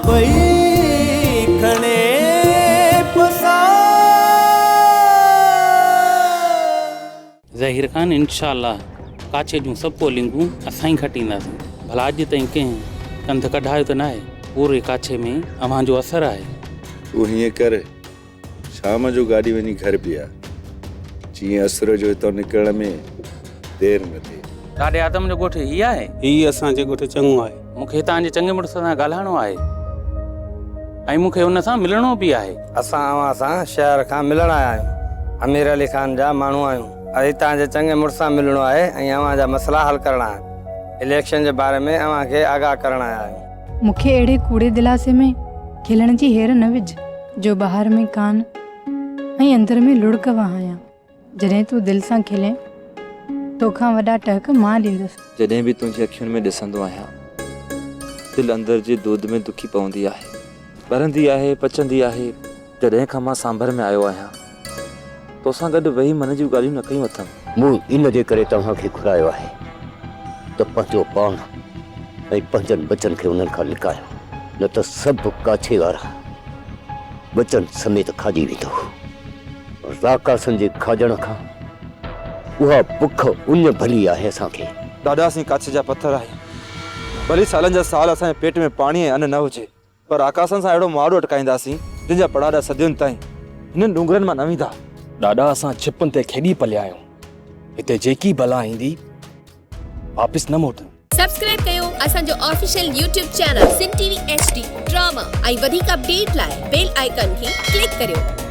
पई खणे पसा। ज़हीर खान इंशाअल्लाह काछे जूं सभु पोलिंगूं असां ई खटींदासीं। भला अॼु ताईं कंहिं कंध कढायो त न आहे। पूरे काछे में अव्हां जो असरु आहे। तूं हीअं कर, शाम जो गाॾी वञी घर बीहा, जीअं असर जो हितां निकिरण में देरि न थिए। ॾाढे आदम जो ॻोठु हीअ आहे? हीअ असांजे ॻोठु चङो आहे। मूंखे तव्हांजे चङे मुड़ुस सां ॻाल्हाइणो आहे ऐं मूंखे हुन सां मिलणो बि आहे। असां अव्हां सां शहर खां मिलण आया आहियूं। अमीर अली खान जा माण्हू आहियूं। अॼु तव्हांजे चङे मुड़ुस सां मिलणो आहे ऐं अव्हां जा मसइला हल करणा आहिनि। इलेक्शन जे बारे में अव्हां खे आगाह करण आया आहियूं। मूंखे अहिड़े कूड़े दिलासे में खिलण जी हेर न विझ जो ॿाहिरि में कान ऐं अंदर में लुड़क वहायां। जॾहिं तूं दिलि सां खिले तोखां वॾा टहक मां ॾींदसि। जॾहिं बि तुंहिंजी अखियुनि में ॾिसंदो आहियां, दिलि अंदर जे दूध में दुखी पवंदी आहे, ॿरंदी आहे, पचंदी आहे। जॾहिं खां मां सांभर में आयो आहियां, तोसां गॾु वेही मन जूं ॻाल्हियूं न कयूं अथमि। मूं इन जे करे तव्हांखे घुरायो आहे त पंहिंजो पाण ऐं पंहिंजनि बचनि खे उन्हनि खां लिकायो, न त सभु काछे वारा बचन समेत खाजी वेंदो। राकासनि जे खाजण खां उहा बुख उन भली आहे असांखे। ॾाढा असीं काछे जा पत्थर आहियूं। भली सालनि जा साल असांजे पेट में पाणी ऐं अन्न न हुजे, पर आकाशनि सां अहिड़ो माड़ो अटकाईंदासीं जंहिंजा पड़ाड़ा सदियुनि ताईं हिननि डूंगरनि मां न वेंदा। ॾाढा असां छिपनि ते खेॾी पलिया आहियूं। हिते जेकी बला ईंदी वापसि न मोटंदी। सब्सक्राइब कयो असांजो official YouTube channel Sindh TV HD drama ऐं वधीक अपडेट लाइ बेल आइकन खे क्लिक करियो।